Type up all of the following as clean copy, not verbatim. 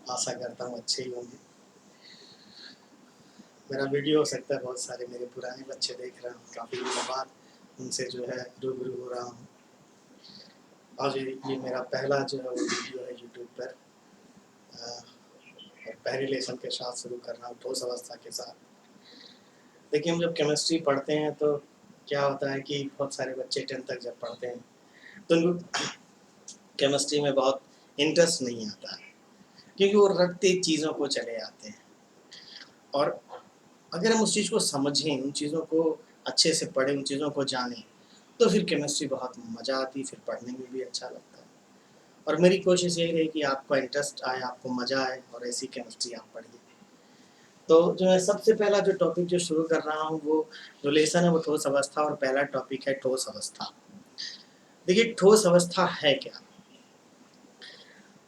आशा करता हूँ अच्छे ही होंगे। मेरा वीडियो हो सकता है बहुत सारे मेरे पुराने बच्चे देख रहे हैं, काफ़ी दिनों बाद उनसे जो है रूबरू हो रहा हूँ। आज ये मेरा पहला जो है वो वीडियो है यूट्यूब पर और पहले लेसन के साथ शुरू कर रहा हूँ, ठोस अवस्था के साथ। देखिए, हम जब केमिस्ट्री पढ़ते हैं तो क्या होता है कि बहुत सारे बच्चे 10th तक जब पढ़ते हैं तो उनको केमिस्ट्री में बहुत इंटरेस्ट नहीं आता है, क्योंकि वो रटते चीज़ों को चले आते हैं। और अगर हम उस चीज़ को समझें, उन चीज़ों को अच्छे से पढ़ें, उन चीज़ों को जानें, तो फिर केमिस्ट्री बहुत मज़ा आती, फिर पढ़ने में भी अच्छा लगता है। और मेरी कोशिश यही रही कि आपको इंटरेस्ट आए, आपको मज़ा आए और ऐसी केमिस्ट्री आप पढ़िए। तो जो है सबसे पहला जो टॉपिक जो शुरू कर रहा हूँ वो जो लेसन है वो ठोस अवस्था, और पहला टॉपिक है ठोस अवस्था। देखिए, ठोस अवस्था है क्या?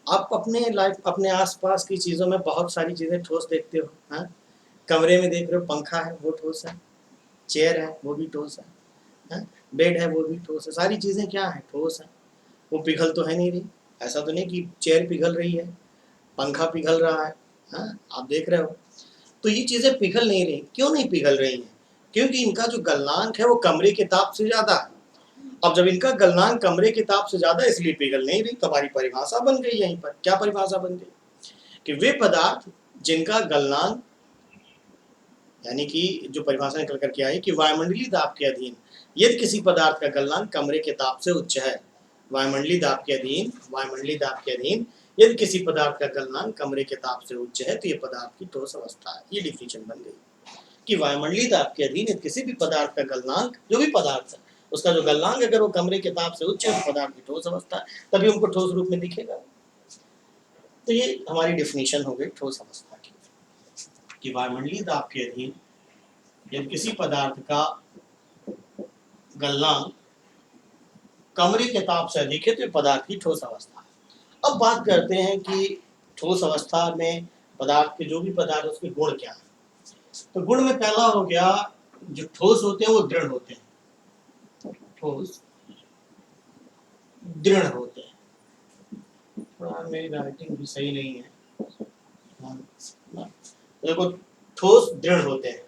आप अपने लाइफ, अपने आसपास की चीज़ों में बहुत सारी चीज़ें ठोस देखते हो। हाँ, कमरे में देख रहे हो, पंखा है वो ठोस है, चेयर है वो भी ठोस है, बेड है वो भी ठोस है। सारी चीज़ें क्या है? ठोस है। वो पिघल तो है नहीं रही। ऐसा तो नहीं कि चेयर पिघल रही है, पंखा पिघल रहा है। हाँ, आप देख रहे हो। तो ये चीज़ें पिघल नहीं रही। क्यों नहीं पिघल रही हैं? क्योंकि इनका जो गलनांक है वो कमरे के ताप से ज़्यादा है। अब जब इनका गलनांक कमरे के ताप से ज़्यादा इसलिए पिघल नहीं रही, तो हमारी परिभाषा बन गई यहीं पर। क्या परिभाषा बन गई? कि वे पदार्थ जिनका गलनांक, यानी कि जो परिभाषा निकल करके आई कि वायुमंडलीय दाब के अधीन यदि किसी पदार्थ का गलनांक कमरे के ताप से उच्च है, वायुमंडलीय दाब के अधीन यदि किसी पदार्थ का गलनांक कमरे के ताप से उच्च है तो ये पदार्थ की ठोस अवस्था है। ये डिफिनेशन बन गई कि वायुमंडलीय दाब के अधीन यदि किसी भी पदार्थ का गलनांक, जो भी पदार्थ है उसका जो गलनांक अगर वो कमरे के ताप से उच्च है तो पदार्थ की ठोस अवस्था है, तभी उनको ठोस रूप में दिखेगा। तो ये हमारी डिफिनेशन हो गई ठोस अवस्था की, कि वायुमंडलीय दाब के अधीन यदि किसी पदार्थ का गलनांक कमरे के ताप से अधिक है तो पदार्थ की ठोस अवस्था है। अब बात करते हैं कि ठोस अवस्था में पदार्थ के, जो भी पदार्थ उसके गुण क्या है। तो गुण में पहला हो गया, जो ठोस होते हैं वो दृढ़ होते हैं। ठोस दृढ़ होते हैं। थोड़ा मेरी राइटिंग भी सही नहीं है। देखो, ठोस दृढ़ होते हैं।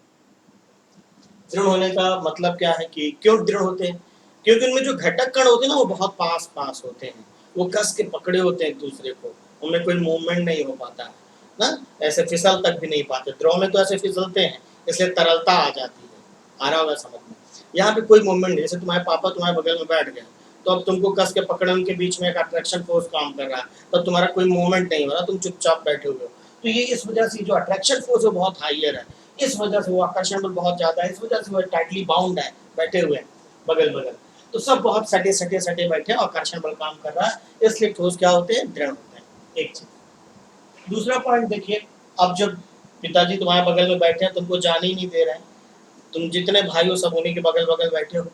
दृढ़ होने का मतलब क्या है कि क्यों दृढ़ होते हैं? क्योंकि उनमें जो घटक कण होते हैं ना वो बहुत पास पास होते हैं, वो कस के पकड़े होते हैं एक दूसरे को, उनमें कोई मूवमेंट नहीं हो पाता है ना, ऐसे फिसल तक भी नहीं पाते। द्रव में तो ऐसे फिसलते हैं, इसलिए तरलता आ जाती है। आ रहा होगा समझ में? यहाँ पे कोई मूवमेंट नहीं। जैसे तुम्हारे पापा तुम्हारे बगल में बैठ गए तो अब तुमको कस के पकड़े, उनके बीच में एक अट्रैक्शन फोर्स काम कर रहा है, तो तुम्हारा कोई मूवमेंट नहीं हो रहा, तुम चुपचाप बैठे हुए हो। तो ये इस वजह से जो अट्रैक्शन फोर्स है बहुत हाइयर है, इस वजह से वो आकर्षण बल बहुत ज्यादा है, इस वजह से वो टाइटली बाउंड है, बैठे हुए हैं बगल बगल। तो सब बहुत सटे सटे सटे बैठे हैं, आकर्षण बल काम कर रहा है, इसलिए ठोस क्या होते हैं? दृढ़ होते हैं। एक चीज। दूसरा पॉइंट देखिए, अब जब पिताजी तुम्हारे बगल में बैठे हैं, तुमको जाने ही नहीं दे रहे हैं, तुम जितने भाई हो सब उन्हीं के बगल बगल बैठे हो,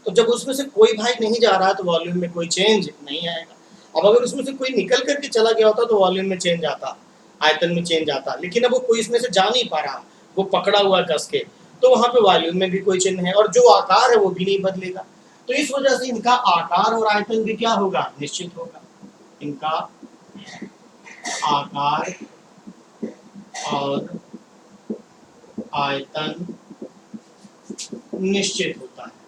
तो जब उसमें से कोई भाई नहीं जा रहा तो वॉल्यूम में कोई चेंज नहीं आएगा। अब अगर उसमें से कोई निकल करके चला गया होता तो वॉल्यूम में चेंज आता, आयतन में चेंज आता, लेकिन अब वो कोई इसमें से जा नहीं पा रहा, वो पकड़ा हुआ कस के, तो वहां पे वॉल्यूम में भी कोई चिन्ह है, और जो आकार है वो भी नहीं बदलेगा। तो इस वजह से इनका आकार और आयतन भी क्या होगा? निश्चित होगा। इनका आकार और आयतन निश्चित होता है।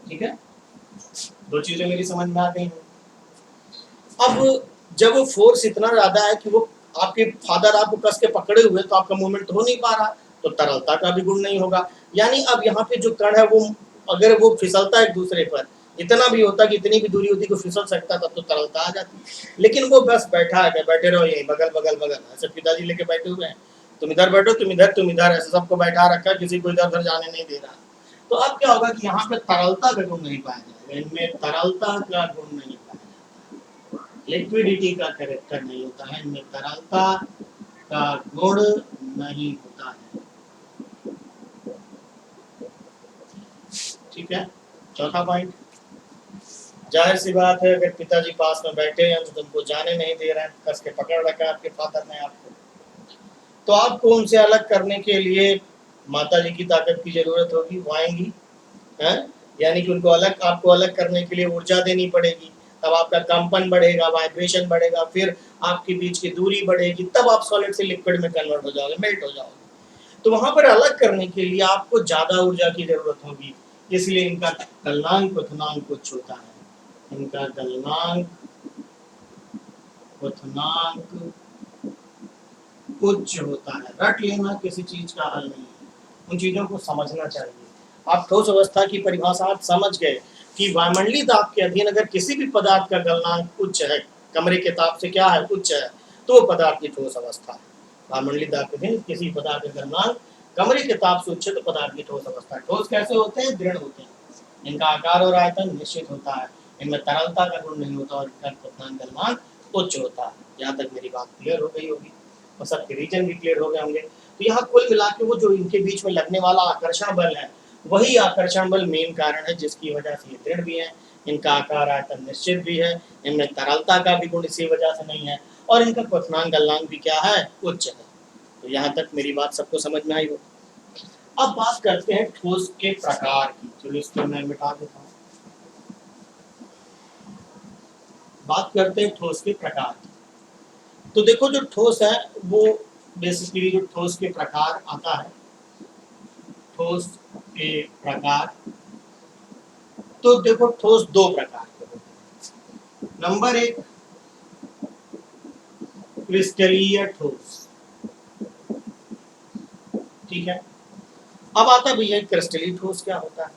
ठीक है, दो चीजें मेरी समझ में आ गई हैं। अब जब वो फोर्स इतना ज्यादा है कि वो आपके फादर आपको कस के पकड़े हुए, तो आपका मूवमेंट हो नहीं पा रहा, तो तरलता का भी गुण नहीं होगा। यानी अब यहाँ पे जो कण है वो अगर वो फिसलता है एक दूसरे पर, इतना भी होता कि इतनी भी दूरी होती को फिसल सकता, तब तो तरलता आ जाती। लेकिन वो बस बैठा है, बैठे रहो यही बगल बगल बगल, ऐसे पिताजी लेके बैठे हुए हैं, तुम इधर बैठो, तुम इधर, ऐसे सबको बैठा रखा है, किसी को इधर उधर जाने नहीं दे रहा। तो अब क्या होगा कि यहाँ पे तरलता का गुण नहीं पाया जाएगा, इनमें तरलता का गुण नहीं पाया, लिक्विडिटी का कैरेक्टर नहीं होता है, इनमें तरलता का गुण नहीं होता है। ठीक है, चौथा पॉइंट, जाहिर सी बात है अगर पिताजी पास में बैठे हैं तो तुमको जाने नहीं दे रहे हैं, कस के पकड़ रखा है आपके फादर ने आपको, तो आपको उनसे अलग करने के लिए माता जी की ताकत की जरूरत होगी, वो आएंगी, है? यानी कि उनको अलग, आपको अलग करने के लिए ऊर्जा देनी पड़ेगी। तब आपका कंपन बढ़ेगा, वाइब्रेशन बढ़ेगा, फिर आपके बीच की दूरी बढ़ेगी, तब आप सॉलिड से लिक्विड में कन्वर्ट हो जाओगे, मेल्ट हो जाओगे। तो वहां पर अलग करने के लिए आपको ज्यादा ऊर्जा की जरूरत होगी, इसलिए इनका गलनांक क्वथनांक उच्च होता है। इनका गलनांक क्वथनांक उच्च होता है। रट लेना किसी चीज का हल नहीं है, उन चीजों को समझना चाहिए। आप ठोस अवस्था की परिभाषा आप समझ गए कि वायुमंडलीय दाब के अधीन अगर किसी भी पदार्थ का गलनांक उच्च है, कमरे के ताप से क्या है, उच्च है, तो वो पदार्थ की ठोस अवस्था है। वायुमंडलीय दाब के अधीन किसी पदार्थ का गलनांक कमरे के ताप से उच्च है तो पदार्थ की ठोस अवस्था है। ठोस कैसे होते हैं? दृढ़ होते हैं, इनका आकार और आयतन निश्चित होता है, इनमें तरलता का गुण नहीं होता और इनका क्वथनांक गलनांक उच्च होता है। यहाँ तक मेरी बात क्लियर हो गई होगी और सबके रीजन भी क्लियर हो गए होंगे। तो यहाँ कुल मिला के वो जो इनके बीच में लगने वाला आकर्षण बल है, वही आकर्षण बल मेन कारण है जिसकी वजह से ये दृढ़ भी है, इनका आकार आयतन निश्चित भी है, इनमें तरलता का भी गुण इसी वजह से नहीं है और इनका क्वथनांक गलनांक भी क्या है, उच्च है। तो यहाँ तक मेरी बात सबको समझ में आई हो। अब बात करते हैं ठोस के प्रकार की। चलो इसको मैं मिटा देता हूँ। बात करते हैं ठोस के प्रकार की। तो देखो जो ठोस है वो बेसिकली जो ठोस के प्रकार आता है, ठोस के प्रकार, तो देखो ठोस दो प्रकार के होते हैं। नंबर एक क्रिस्टलीय ठोस, ठीक है। अब आता है भैया क्रिस्टलीय ठोस क्या होता है?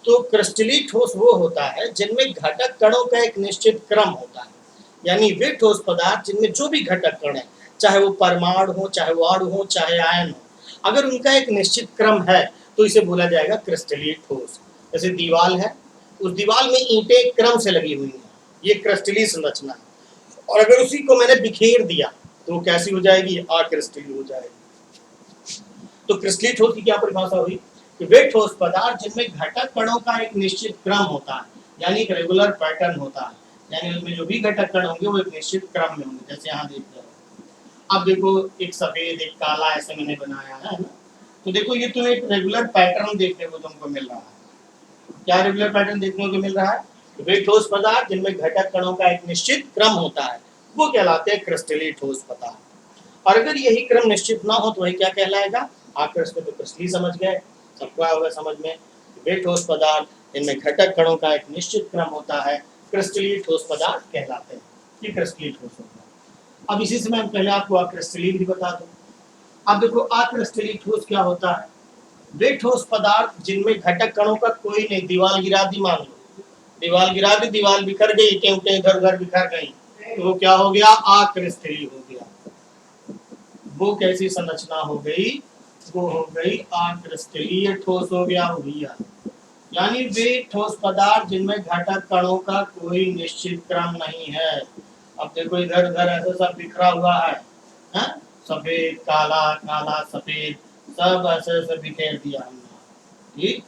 तो क्रिस्टलीय ठोस वो होता है जिनमें घटक कणों का एक निश्चित क्रम होता है, यानी वे ठोस पदार्थ जिनमें जो भी घटक कण है, चाहे वो परमाणु हो, चाहे वो अणु हो, चाहे आयन हो, अगर उनका एक निश्चित क्रम है तो इसे बोला जाएगा क्रिस्टलीय ठोस। जैसे दीवार है, उस दीवार में ईंटें क्रम से लगी हुई हैं, ये क्रिस्टलीय संरचना है, और अगर उसी को मैंने बिखेर दिया तो वो कैसी हो जाएगी, अक्रिस्टलीय हो जाएगी। तो क्रिस्टलीय ठोस की क्या परिभाषा हुई कि वे ठोस पदार्थ जिनमें घटक कणों का एक निश्चित क्रम होता है, यानी एक रेगुलर पैटर्न होता है, यानी उसमें जो भी घटक कण होंगे वो एक निश्चित क्रम में होंगे। जैसे यहाँ देख रहे हो, अब देखो एक सफेद एक काला ऐसे मैंने बनाया है ना, तो देखो ये तो एक रेगुलर पैटर्न देखने को तुमको मिल रहा है। क्या रेगुलर पैटर्न देखने को मिल रहा है? वे ठोस पदार्थ जिनमें घटक कणों का एक निश्चित क्रम होता है वो कहलाते हैं क्रिस्टलीय ठोस पदार्थ। और अगर यही क्रम निश्चित ना हो तो वही क्या कहलाएगा, आकृष्ट। तो क्रिस्टलीय समझ गए, सबको आया होगा समझ में। वे ठोस पदार्थ जिनमें घटक कणों का एक निश्चित क्रम होता है क्रिस्टलीय ठोस पदार्थ कहलाते हैं, ये क्रिस्टलीय ठोस होता है। अब इसी से मैं पहले आपको अक्रिस्टलीय भी बता दूं। अब देखो अक्रिस्टलीय ठोस क्या होता है? वे ठोस पदार्थ जिनमें घटक कणों का कोई नहीं, दीवार गिरा दी, मान लो दीवार गिरा दी, दीवार बिखर गई, ईंटें उठे इधर उधर बिखर गई, तो वो क्या हो गया, अक्रिस्टलीय हो गया। वो कैसी संरचना हो गई, वो हो गई अक्रिस्टलीय ठोस हो गया भैया। यानी वे ठोस पदार्थ जिनमें घटक कणों का कोई निश्चित क्रम नहीं है। अब देखो इधर उधर ऐसा सब बिखरा हुआ है, सफेद काला, काला सफेद, सब ऐसे ऐसे बिखेर दिया हमने, ठीक,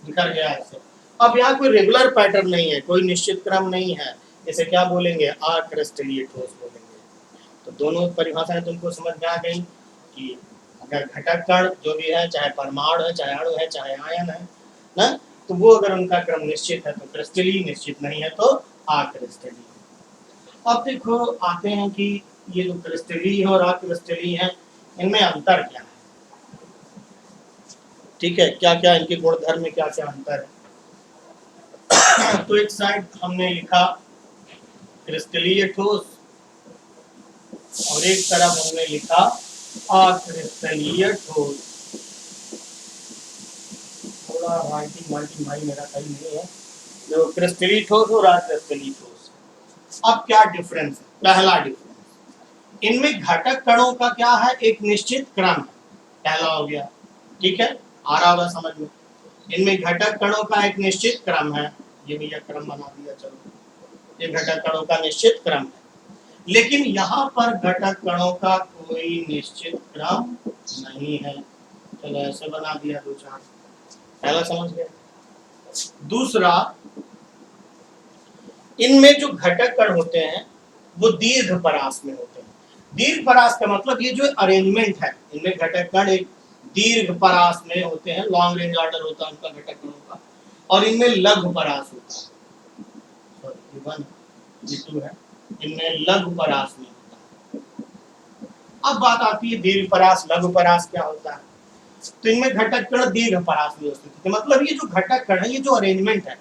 बिखर गया ऐसे। अब यहाँ कोई रेगुलर पैटर्न नहीं है, कोई निश्चित क्रम नहीं है, इसे क्या बोलेंगे, अक्रिस्टलीय ठोस बोलेंगे। तो दोनों परिभाषाएं तुमको समझ में आ गई कि अगर घटक कण जो भी है, चाहे परमाणु है, चाहे अणु है, चाहे आयन है ना, तो वो अगर उनका क्रम निश्चित है तो क्रिस्टलीय, निश्चित नहीं है तो अक्रिस्टलीय। अब देखो आते हैं कि ये जो क्रिस्टलीय और अक्रिस्टलीय है इनमें अंतर क्या है, ठीक है, क्या क्या इनके गुणधर्म में क्या क्या अंतर है। तो एक साइड हमने लिखा क्रिस्टलीय ठोस और एक तरफ हमने लिखा अक्रिस्टलीय ठोस। थोड़ा राइटिंग भाई मेरा सही नहीं है, जो क्रिस्टलीय ठोस और अक्रिस्टलीय ठोस। अब क्या डिफरेंस है? पहला डिफरेंस, इनमें घटक कणों का क्या है, एक निश्चित क्रम है, पहला हो गया, ठीक है, आ रहा होगा समझ में। इनमें घटक कणों का एक निश्चित क्रम है, ये भैया क्रम बना दिया, चलो ये घटक कणों का निश्चित क्रम है। लेकिन यहाँ पर घटक कणों का कोई निश्चित क्रम नहीं है, चलो ऐसे बना दिया दो चार, पहला समझ गए। दूसरा, इनमें जो घटक कण होते हैं वो दीर्घ परास में होते हैं। दीर्घ परास का मतलब ये जो अरेंजमेंट है, इनमें घटक कण एक दीर्घ परास में होते हैं, लॉन्ग रेंज ऑर्डर होता है उनका घटक कणों का, और इनमें लघु परास होता है, ये 1 ये 2 है, इनमें लघु परास में होता है। अब बात आती है दीर्घ परास लघु परास क्या होता है। तो इनमें घटक कण दीर्घ परास में स्थित है, मतलब ये जो घटक कण है, ये जो अरेंजमेंट है,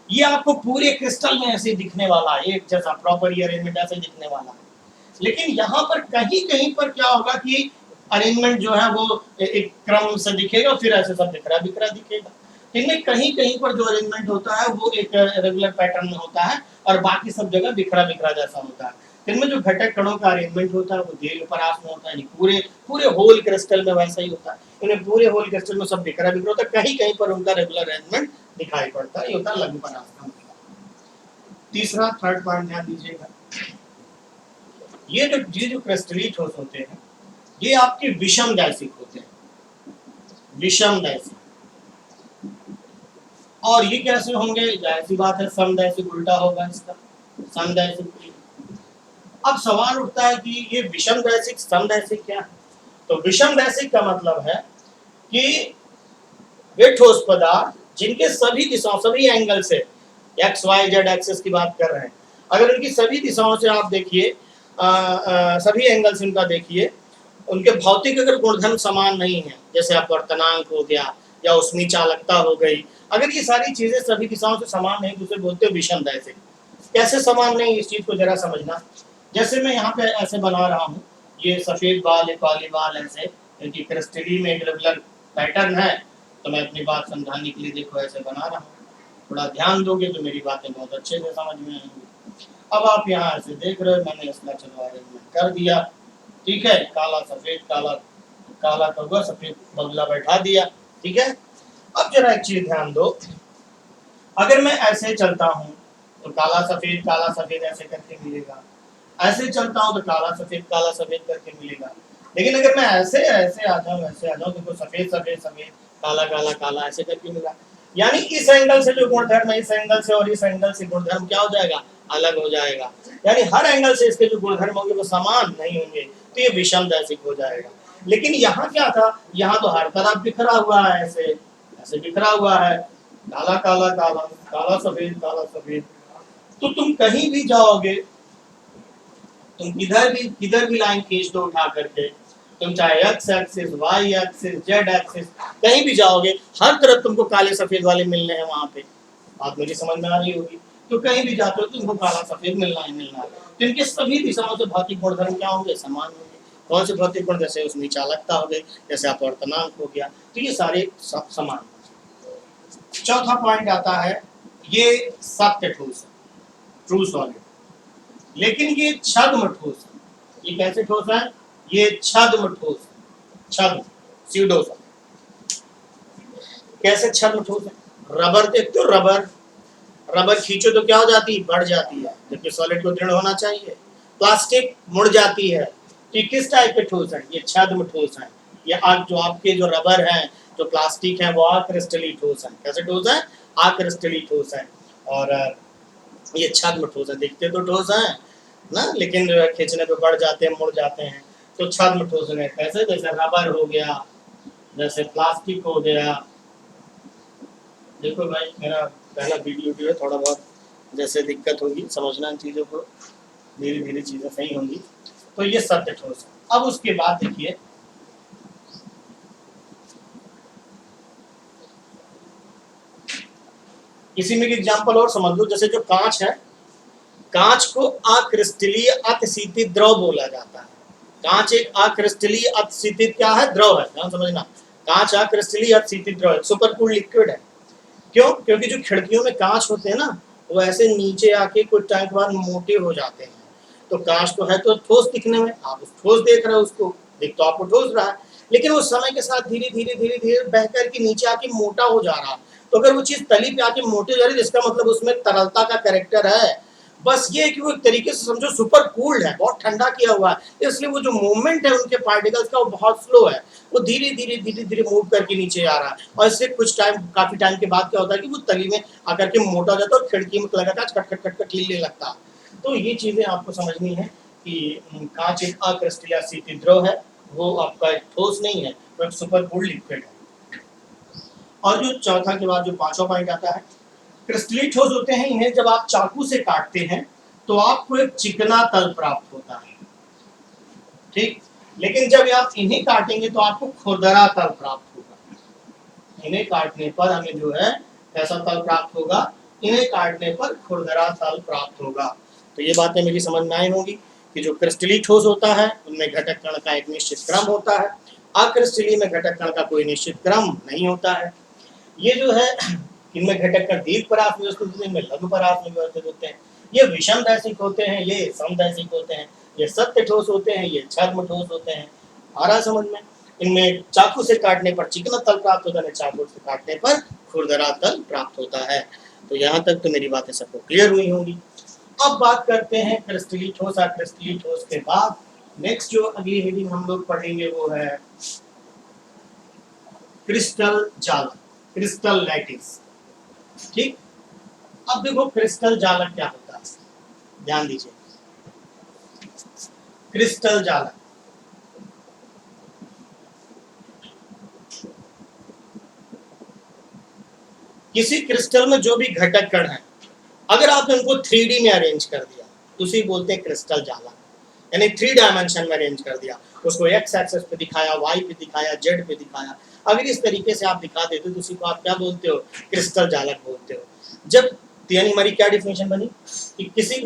ये आपको पूरे क्रिस्टल में ऐसे दिखने वाला है, एक जैसा प्रॉपर ये अरेंजमेंट ऐसे दिखने वाला है। लेकिन यहाँ पर कहीं कहीं पर क्या होगा कि अरेंजमेंट जो है वो एक क्रम से दिखेगा, फिर ऐसे सब बिखरा बिखरा दिखेगा। इनमें कहीं कहीं पर जो अरेंजमेंट होता है वो एक रेगुलर पैटर्न में होता है और बाकी सब जगह बिखरा बिखरा जैसा होता है। इनमें जो घटक कणों का अरेंजमेंट होता है वो दीर्घ परास में होता है, पूरे पूरे होल क्रिस्टल में वैसा ही होता है। इन्हें पूरे होल क्रिस्टल में सब बिखरा बिखरा होता है, कहीं कहीं पर उनका रेगुलर अरेंजमेंट दिखाई पड़ता है, ये होता है लघु परास का मतलब। तीसरा थर्ड पॉइंट ध्यान दीजिएगा, ये जो क्रिस्टलीय ठोस होते हैं ये आपके विषम दैसिक होते हैं, विषम दैसिक। और ये कैसे होंगे, ऐसी बात है समदैसिक उल्टा होगा इसका, समदैसिक। अब सवाल उठता है कि ये विषम दैसिक समदैसिक क्या है। तो विषम दैसिक का मतलब है कि वे ठोस पदार्थ जिनके सभी दिशाओं सभी एंगल से एक्स वाई जेड एक्सिस की बात कर रहे हैं, अगर उनकी सभी दिशाओं से आप देखिए, सभी एंगल से उनका देखिए, उनके भौतिक अगर गुणधर्म समान नहीं है, जैसे अपवर्तनांक हो गया या उसमें चालकता हो गई, अगर ये सारी चीजें सभी दिशाओं से समान नहीं, दूसरे बोलते हैं विषम दैसिक। कैसे समान नहीं, इस चीज को जरा समझना। जैसे मैं यहाँ पे ऐसे बना रहा हूँ, ये सफेद बाल एक काली बाल ऐसे, क्योंकि क्रिस्टली में एक रेगुलर पैटर्न है, तो मैं अपनी बात समझाने के लिए देखो ऐसे बना रहा हूँ। थोड़ा ध्यान दोगे तो मेरी बातें बहुत अच्छे से समझ में आएंगी। अब आप यहाँ ऐसे देख रहे हो, मैंने इसका चलो अरेंजमेंट कर दिया, ठीक है, काला सफेद काला काला कौवा सफेद बगला बैठा दिया, ठीक है। अब जरा एक चीज ध्यान दो, अगर मैं ऐसे चलता हूँ तो काला सफेद ऐसे करके मिलेगा, ऐसे चलता हूँ तो काला सफेद करके मिलेगा। लेकिन अगर मैं ऐसे ऐसे आ जाऊँ तो सफेद सफेद सफेद काला काला काला ऐसे करके मिला, यानी इस एंगल से जो गुणधर्म है, इस एंगल से और इस एंगल से गुणधर्म क्या हो जाएगा, अलग हो जाएगा। यानी हर एंगल से इसके जो गुणधर्म होंगे वो समान नहीं होंगे, तो ये विषम दैसिक हो जाएगा। लेकिन यहाँ क्या था, यहाँ तो हर तरफ बिखरा हुआ है, ऐसे ऐसे बिखरा हुआ है, काला काला काला काला सफेद। तो तुम कहीं भी जाओगे, तुम किधर भी लाइन खींच दो उठा करके, तुम चाहे X axis Y axis Z axis कहीं भी जाओगे, हर तरफ तुमको काले सफेद वाले मिलने हैं। वहां पे बात मेरी समझ में आ रही होगी। तो कहीं भी जाते हो तुमको काला सफेद मिलना है। तो इनके सभी दिशाओं से भौतिक गुणधर्म क्या होंगे, समान होंगे। कौन से भौतिक गुण, जैसे उसमें चालकता हो गई, जैसे अपवर्तनांक हो गया, तो ये सारे सब समान। चौथा पॉइंट आता है, ये सत्य ठोस है, ट्रू सॉलिड। लेकिन ये छद्म ठोस है। ये कैसे ठोस है, ये छद्म ठोस है, छद्म स्यूडो। कैसे छद्म ठोस है, रबर देखते हो, रबर खींचो तो क्या हो जाती है, बढ़ जाती है, जबकि सॉलिड को दृढ़ होना चाहिए। प्लास्टिक मुड़ जाती है। तो किस टाइप के ठोस है, ये छद्म ठोस है। ये जो आपके जो रबर है, जो प्लास्टिक है, वो अक्रिस्टलीय ठोस है। कैसे ठोस है, अक्रिस्टलीय ठोस है। और ये छद्म ठोस है, दिखते तो ठोस है ना, लेकिन खींचने पे बढ़ जाते हैं, मुड़ जाते हैं, तो छद्म ठोस है। कैसे, जैसे रबर हो गया, जैसे प्लास्टिक हो गया। देखो भाई, मेरा पहला वीडियो है, थोड़ा बहुत जैसे दिक्कत होगी समझना इन चीज़ों को, धीरे धीरे चीज़ें सही होंगी। तो ये सत्य ठोस है। अब उसके बाद देखिए, इसी में एक एग्जांपल और समझ लो, जैसे जो कांच है, कांच को अक्रिस्टलीय अतिशीतित द्रव बोला जाता है। कांच एक अक्रिस्टलीय अतिशीतित क्या है, द्रव है, ध्यान समझना। कांच अक्रिस्टलीय अतिशीतित द्रव है, सुपरकूल्ड लिक्विड है। क्यों, क्योंकि जो खिड़कियों में कांच होते हैं ना, वो ऐसे नीचे आके कुछ टाइम के बाद मोटे हो जाते हैं। तो कांच तो है तो ठोस दिखने में, आप ठोस देख रहे हो, उसको देख तो आपको ठोस रहा है, लेकिन वो समय के साथ धीरे धीरे बह करके नीचे आके मोटा हो जा रहा है। तो अगर वो चीज तली पे आके मोटी हो जा रही है, इसका मतलब उसमें तरलता का कैरेक्टर है। बस ये कि वो एक तरीके से समझो सुपर कूल्ड है, बहुत ठंडा किया हुआ है, इसलिए वो जो मूवमेंट है उनके पार्टिकल्स का वो बहुत स्लो है, वो धीरे धीरे मूव करके नीचे आ रहा है। और इससे कुछ टाइम, काफी टाइम के बाद क्या होता है कि वो तली में आकर के मोटा हो जाता है और खिड़की में लगातार खट खट खट खट हिलने लगता है। तो ये चीजें आपको समझनी है कि कांच एक अक्रिस्टलीय अतिशीतित द्रव है, वो आपका एक ठोस नहीं है, वो एक सुपर कूल्ड लिक्विड है। और जो चौथा के बाद जो पांचवा पॉइंट आता है, क्रिस्टलीय ठोस होते हैं, इन्हें जब आप चाकू से काटते हैं तो आपको एक चिकना तल प्राप्त होता है, ठीक। लेकिन जब आप इन्हें काटेंगे तो आपको खुरदरा तल प्राप्त होगा। इन्हें काटने पर हमें जो है कैसा तल प्राप्त होगा, इन्हें काटने पर खुरदरा तल प्राप्त होगा। तो ये बातें मेरी समझ में आई होंगी कि जो क्रिस्टलीय ठोस होता है उनमें घटक कण का एक निश्चित क्रम होता है, अक्रिस्टलीय में घटक कण का कोई निश्चित क्रम नहीं होता है। ये जो है इनमें घटक कण दीर्घ परास में व्यवस्थित होते हैं, इनमें लघु परास में व्यवस्थित होते हैं। ये विषम दैशिक होते हैं, ये समदैशिक होते हैं, ये सत्य ठोस होते हैं, ये छद्म ठोस होते हैं। आ रहा समझ में? इनमें चाकू से काटने पर चिकना तल प्राप्त होता है, चाकू से काटने पर खुरदरा तल प्राप्त होता है। तो यहाँ तक तो मेरी बातें सबको क्लियर हुई होंगी। अब बात करते हैं क्रिस्टलीय ठोस, अक्रिस्टलीय ठोस के बाद नेक्स्ट जो अगली हेडिंग हम लोग पढ़ेंगे वो है क्रिस्टल जालक, क्रिस्टल लैटिस, ठीक। अब देखो क्रिस्टल जालक क्या होता है, ध्यान दीजिए। क्रिस्टल जालक किसी क्रिस्टल में जो भी घटक कण है, अगर आप इनको 3D में अरेंज कर दिया तो उसे बोलते हैं क्रिस्टल जालक, यानी 3 डायमेंशन में अरेंज कर दिया, उसको एक्स एक्सिस पे दिखाया, वाई पे दिखाया, जेड पे दिखाया। अगर इस तरीके से आप दिखा देते तो उसी को आप क्या बोलते हो, क्रिस्टल जालक बोलते हो। जब यानी हमारी क्या डिफिनेशन बनी कि किसी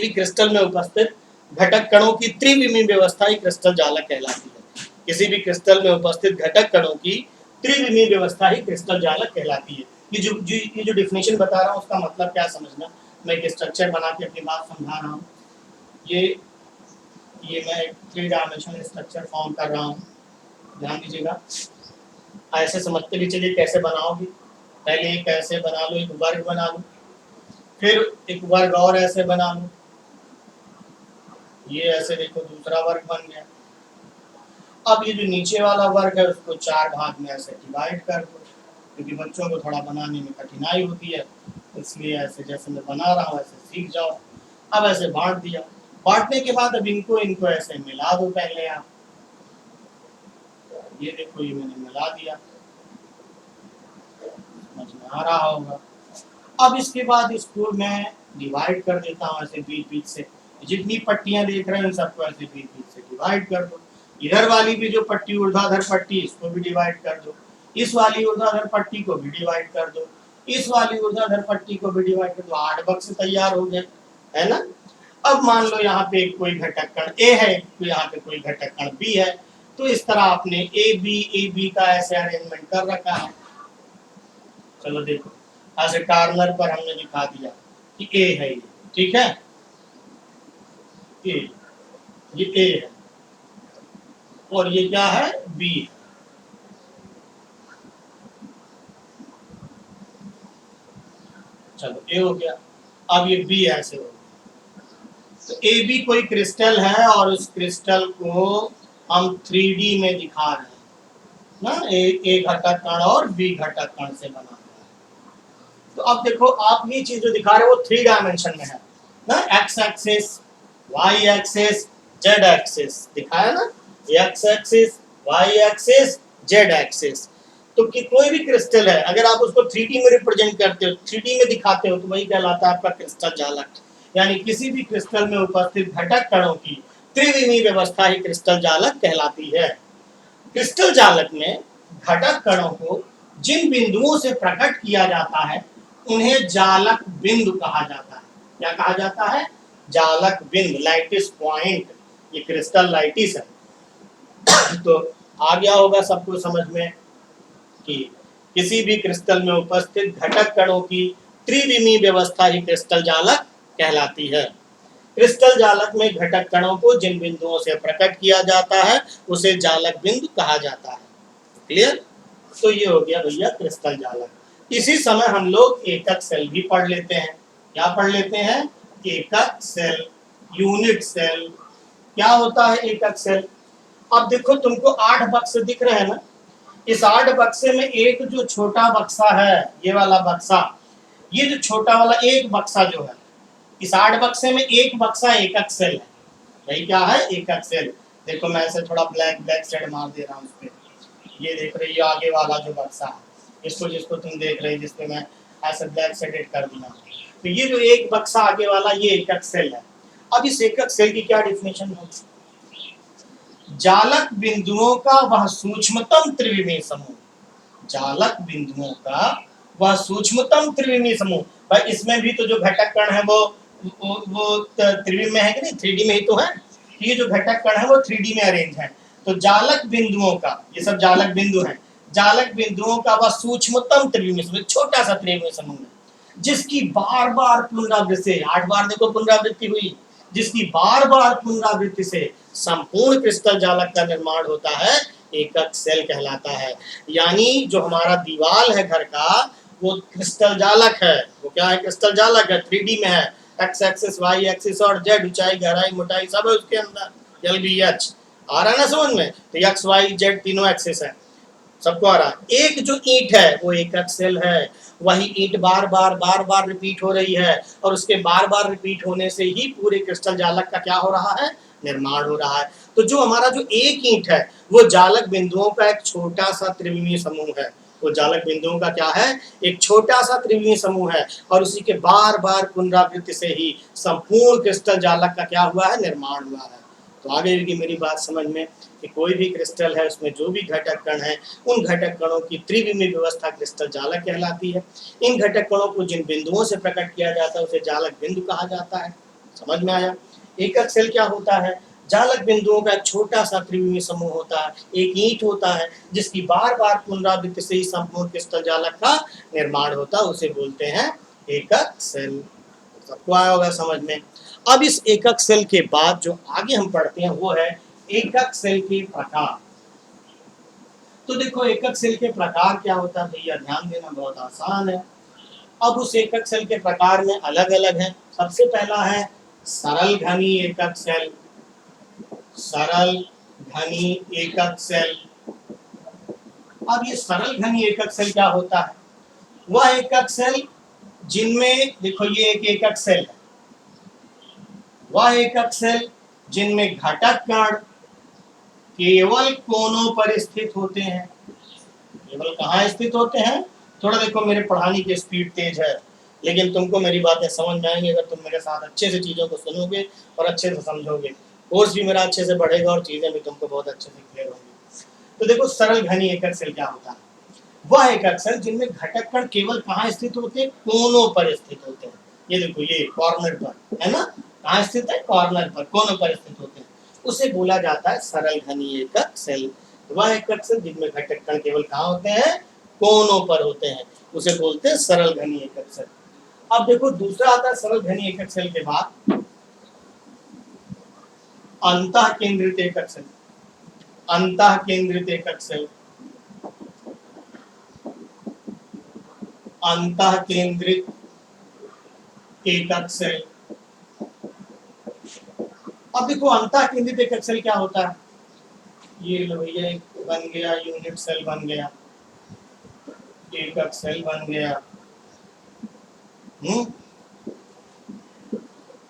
भी क्रिस्टल में उपस्थित घटक कणों की त्रिविमीय व्यवस्था ही क्रिस्टल जालक कहलाती है। किसी भी क्रिस्टल में उपस्थित घटक कणों की त्रिविमीय व्यवस्था ही क्रिस्टल जालक कहलाती है। ये जो डिफिनेशन बता रहा हूँ उसका मतलब क्या समझना, मैं एक स्ट्रक्चर बना के अपनी बात समझा रहा हूँ। ये मैं एक 3 डायमेंशनल स्ट्रक्चर फॉर्म कर रहा हूँ, ध्यान दीजिएगा। ऐसे समझते भी चलिए कैसे बनाओगे। पहले एक ऐसे बना लो, एक वर्ग बना लो, फिर एक वर्ग और ऐसे बना लो, ये ऐसे देखो दूसरा वर्ग बन गया। अब ये जो नीचे वाला वर्ग है उसको 4 भाग में ऐसे डिवाइड कर दो, क्योंकि बच्चों को थोड़ा बनाने में कठिनाई होती है, इसलिए ऐसे जैसे मैं बना रहा हूँ ऐसे सीख जाओ। अब ऐसे बांट दिया, बांटने के बाद अब इनको ऐसे मिला दो। पहले आप ये देखो, ये मैंने मिला दिया, समझ में आ रहा होगा। अब इसके बाद इसको मैं डिवाइड कर देता हूँ ऐसे बीच बीच से, जितनी पट्टियां देख रहे हैं सबको ऐसे बीच बीच से डिवाइड कर दो। इधर वाली भी जो पट्टी ऊर्ध्वाधर पट्टी, इसको भी डिवाइड कर दो, इस वाली ऊर्ध्वाधर पट्टी को भी डिवाइड कर दो, इस वाली ऊर्ध्वाधर पट्टी को भी डिवाइड कर दो। 8 बक्स तैयार हो गए, है ना। अब मान लो यहाँ पे कोई घटक कण ए है, तो यहाँ पे कोई घटक कण बी है, तो इस तरह आपने ए बी का ऐसे अरेंजमेंट कर रखा है। चलो देखो, ऐसे कार्नर पर हमने दिखा दिया कि ए है ये, ठीक है, ये ए है और ये क्या है, बी है। चलो ए हो गया, अब ये बी ऐसे हो गया। तो ए बी कोई क्रिस्टल है और उस क्रिस्टल को हम 3D में दिखा रहे हैं ना, ए घटक कण और बी घटक कण से बना। तो अब देखो आप ये चीज जो दिखा रहे हो वो 3 डायमेंशन में है ना, X axis, Y axis, Z axis दिखाया ना, X axis, Y axis, Z axis. तो कि कोई भी क्रिस्टल है अगर आप उसको 3D में रिप्रेजेंट करते हो, 3D में दिखाते हो, तो वही कहलाता है आपका क्रिस्टल जालक। यानी किसी भी क्रिस्टल में उपस्थित घटक कणों की त्रिविमीय व्यवस्था ही क्रिस्टल जालक कहलाती है। क्रिस्टल जालक में घटक कणों को जिन बिंदुओं से प्रकट किया जाता है उन्हें जालक बिंदु कहा जाता है। क्या कहा जाता है, जालक बिंदु, लाइटिस पॉइंट। ये क्रिस्टल लाइटिस है। तो आ गया होगा सबको समझ में कि किसी भी क्रिस्टल में उपस्थित घटक कणों की त्रिविमीय व्यवस्था ही क्रिस्टल जालक कहलाती है। क्रिस्टल जालक में घटक कणों को जिन बिंदुओं से प्रकट किया जाता है उसे जालक बिंदु कहा जाता है। क्लियर? तो ये हो गया भैया क्रिस्टल जालक। इसी समय हम लोग एकक सेल भी पढ़ लेते हैं। क्या पढ़ लेते हैं, एकक सेल, यूनिट सेल। क्या होता है एकक सेल? अब देखो तुमको 8 बक्से दिख रहे हैं ना, इस 8 बक्से में एक जो छोटा बक्सा है, ये वाला बक्सा, ये जो छोटा वाला एक बक्सा जो है, इस 8 बक्से में एक बक्सा एकक सेल है। यही क्या है, एकक सेल। देखो मैं ऐसे थोड़ा ब्लैक शेड मार दे रहा हूँ उस पर, ये देख रही हो आगे वाला जो बक्सा है, इसको जिसको तुम देख रहे जिसपे मैं ऐसा ब्लैक से एडिट कर दिया। तो ये जो एक बक्सा आगे वाला ये एकक सेल है। अब इस एकक सेल की क्या डेफिनेशन होगी? जालक बिंदुओं का वह सूक्ष्मतम त्रिविमीय समूह, जालक बिंदुओं का वह सूक्ष्मतम त्रिविमीय समूह। भाई इसमें भी तो जो घटक कण है वो त्रिविमीय में है कि नहीं, 3D में ही तो है। ये जो घटक कण है वो 3D में अरेंज है। तो जालक बिंदुओं का, ये सब जालक बिंदु हैं, जालक बिंदुओं का वह सूक्ष्मतम त्रिविमीय समूह, छोटा सा त्रिविमीय समूह है जिसकी बार बार पुनरावृत्ति से, 8 बार देखो पुनरावृत्ति हुई, जिसकी बार बार पुनरावृत्ति से संपूर्ण क्रिस्टल जालक का निर्माण होता है, एकक सेल कहलाता है। यानी जो हमारा दीवाल है घर का वो क्रिस्टल जालक है। वो क्या है? क्रिस्टल जालक है, 3D में है, एक्स एक्सिस, वाई एक्सिस और जेड, ऊंचाई गहराई मोटाई सब है उसके अंदर। एल बी एच आ रहा है ना समझ में? तो एक्स वाई जेड तीनों एक्सिस है, सबको आ रहा है। एक जो ईंट है वो एकक सेल है, वही ईंट बार बार रिपीट हो रही है और उसके बार बार रिपीट होने से ही पूरे क्रिस्टल जालक का क्या हो रहा है? निर्माण हो रहा है। तो जो हमारा जो एक ईंट है वो जालक बिंदुओं का एक छोटा सा त्रिविमीय समूह है। वो जालक बिंदुओं का क्या है? एक छोटा सा त्रिविमीय समूह है और उसी के बार बार पुनरावृत्ति से ही संपूर्ण क्रिस्टल जालक का क्या हुआ है? निर्माण हुआ है। तो आगे की मेरी बात समझ में कि कोई भी क्रिस्टल है उसमें जो भी घटक कण है उन घटक कणों की त्रिविमीय व्यवस्था क्रिस्टल जालक कहलाती है। इन घटक कणों को जिन बिंदुओं से प्रकट किया जाता है उसे जालक बिंदु कहा जाता है। समझ में आया? एकक सेल क्या होता है? जालक बिंदुओं का एक छोटा सा त्रिविमीय समूह होता है, एक ईंट होता है जिसकी बार बार पुनरावृत्ति से ही संपूर्ण क्रिस्टल जालक का निर्माण होता है, उसे बोलते हैं एकक सेल। सबको आया होगा समझ में? अब इस एकक सेल के बाद जो आगे हम पढ़ते हैं वो है एकक सेल के प्रकार। तो देखो एकक सेल के प्रकार क्या होता है भैया, ध्यान देना, बहुत आसान है। अब उस एकक सेल के प्रकार में अलग अलग है। सबसे पहला है सरल घनी एकक सेल। सरल घनी एकक सेल। अब ये सरल घनी एकक सेल क्या होता है? वह एकक सेल जिनमें, देखो ये एक एकक सेल है, वह एकक सेल जिनमें घटक कण केवल कोनों पर स्थित होते हैं। केवल कहाँ स्थित होते हैं? थोड़ा देखो मेरे पढ़ाने की स्पीड तेज है लेकिन तुमको मेरी बातें समझ में आएंगी अगर तुम मेरे साथ अच्छे से चीजों को सुनोगे और अच्छे से समझोगे। कोर्स भी मेरा अच्छे से बढ़ेगा और चीजें भी तुमको बहुत अच्छे से क्लियर होंगी। तो देखो सरल घनी एकक सेल क्या होता है? वह एकक सेल जिनमें घटक कण केवल कहाँ स्थित होते हैं? कोनों पर स्थित होते हैं। ये देखो ये कॉर्नर पर है ना, कहाँ स्थित है? कॉर्नर पर, कोनों पर स्थित होते हैं, उसे बोला जाता है सरल घनी एकक सेल। वह एकक सेल जिनमें घटक कण केवल कहाँ होते हैं? कोनों पर होते हैं, उसे बोलते हैं सरल घनी एकक सेल। अब देखो दूसरा आता है सरल घनी एकक सेल के बाद अंतः केंद्रित एकक सेल। अंतः केंद्रित एकक सेल, अंतः केंद्रित एकक सेल। अब देखो अंतः केंद्रित एकक सेल क्या होता है? ये लो भैया एक बन गया, यूनिट सेल बन गया, एकक सेल बन गया।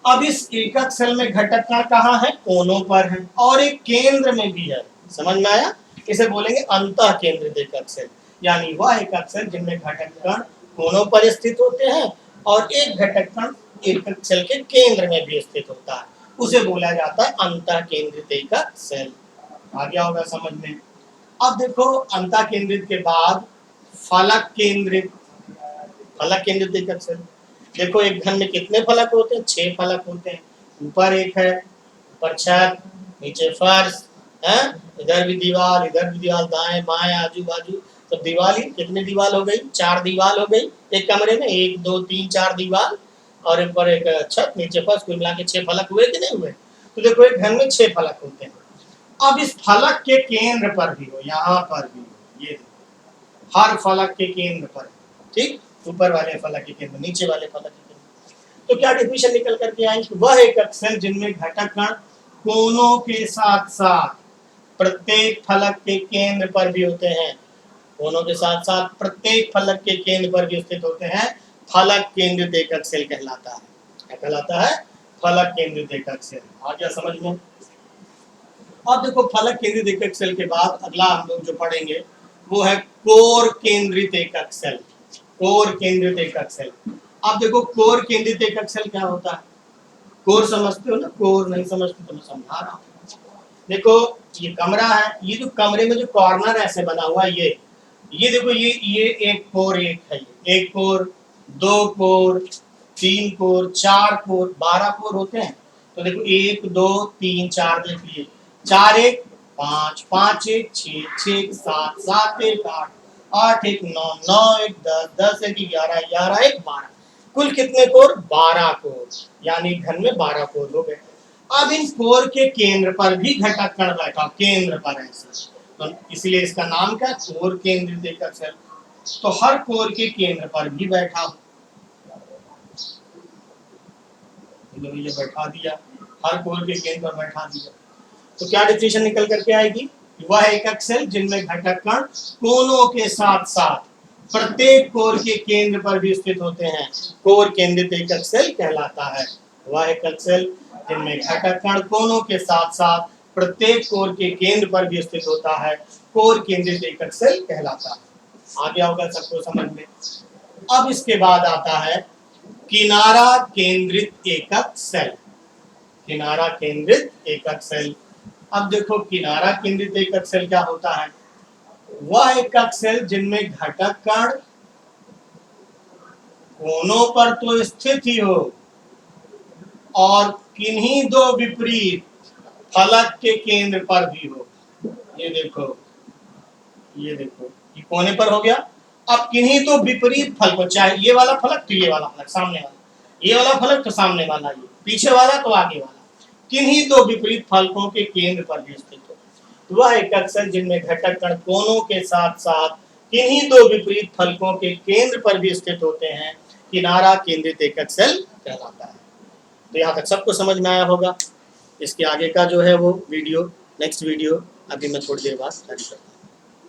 अब इस एकक सेल में घटक कण कहाँ है? कोनों पर है और एक केंद्र में भी है। समझ में आया? इसे बोलेंगे अंतः केंद्रित एकक सेल, यानी वह एकक सेल जिनमें घटक कण कोनों पर स्थित होते हैं और एक घटक कण एकक सेल के केंद्र में भी स्थित होता है, उसे बोला जाता है अंतः केंद्रित एकक सेल। आ गया होगा समझ में? अब देखो अंतः केंद्रित के बाद फलक केंद्रित, फलक केंद्रित एकक सेल। देखो एक घन में कितने फलक होते हैं? 6 फलक होते हैं। ऊपर एक है, ऊपर छत, नीचे फर्श है, इधर भी दीवार, इधर भी दीवार, दाएं बाएं आजू बाजू सब दीवार ही। कितने दीवार हो गई? 4 दीवार हो गई एक कमरे में, 1 2 3 4 दीवार और ऊपर एक छत, नीचे फर्श, कुल मिला के 6 फलक हुए कि नहीं हुए? तो देखो एक घन में 6 फलक होते हैं। अब इस फलक के केंद्र पर भी हो, यहाँ पर भी हो, ये हर फलक के केंद्र पर, ठीक, ऊपर वाले फलक के केंद्र, नीचे वाले फलक के केंद्र। तो क्या डेफिनेशन निकल करके आई? वह एकक सेल जिनमें घटक कण कोनों के साथ साथ प्रत्येक फलक के केंद्र पर भी होते हैं, कोनों के साथ साथ प्रत्येक फलक के केंद्र पर भी स्थित होते हैं, फलक केंद्रित एकक सेल कहलाता है। क्या कहलाता है? फलक केंद्रित एकक सेल। आ गया समझ में? अब देखो फलक केंद्रित एकक सेल के बाद अगला हम लोग जो पढ़ेंगे वो है कोर केंद्रित एकक सेल। कोर केंद्रित एकक सेल। अब देखो कोर केंद्रित एकक सेल क्या होता है? कोर समझते हो ना? कोर नहीं समझते तो मैं समझा रहा हूँ। देखो ये कमरा है, ये जो कमरे में जो कॉर्नर ऐसे बना हुआ है, ये देखो, ये एक कोर, एक है, एक कोर, दो कोर, तीन कोर, चार कोर, 12 कोर होते हैं। तो देखो 1 2 3 4 देख लिए, 4 1 5, 5 1 6, 6 1 7, 7 1 8, 8 1 9, 9 1 10, 10 1 11, 11 1 12। कुल कितने कोर? 12 कोर, यानी घन में 12 कोर हो गए। अब इन कोर के केंद्र पर भी घटक कण बैठा, केंद्र पर ऐसे, तो इसलिए इसका नाम क्या? कोर केंद्रित एकक सेल। तो हर कोर के केंद्र पर भी बैठा हो, ये बैठा दिया, हर कोर के केंद्र पर बैठा दिया, तो क्या डिफिनेशन निकल करके आएगी? वह एकक सेल जिनमें घटक कण कोनों के साथ साथ प्रत्येक कोर के केंद्र पर भी स्थित होते हैं, कोर केंद्रित एकक सेल कहलाता है। वह एकक सेल जिनमें घटक कण कोनों के साथ साथ प्रत्येक कोर के केंद्र पर भी स्थित होता है, कोर केंद्रित एकक सेल कहलाता है। आगे होगा सबको समझ में। अब इसके बाद आता है किनारा केंद्रित एकक सेल। किनारा केंद्रित एकक सेल। अब देखो किनारा केंद्रित एकक सेल क्या होता है? वह एकक सेल जिनमें घटक कण कोनों पर तो स्थित ही हो और किन्हीं दो विपरीत फलक के केंद्र पर भी हो। ये देखो, ये देखो, ये कोने पर हो गया। अब किन्हीं तो विपरीत फलकों, चाहे ये वाला फलक तो ये वाला फलक, सामने वाला, ये वाला फलक तो सामने वाला, ये पीछे वाला तो आगे वाला, किन्हीं तो विपरीत फलकों के केंद्र पर भी स्थित हो। वह एकक सेल जिनमें घटक कण कोनों के साथ साथ किन्हीं दो विपरीत फलकों के केंद्र पर भी स्थित होते हैं, किनारा केंद्रित एकक सेल कहलाता है। तो यहाँ तक सबको समझ में आया होगा। इसके आगे का जो है वो वीडियो, नेक्स्ट वीडियो अभी मैं थोड़ी देर बाद जारी करता हूँ।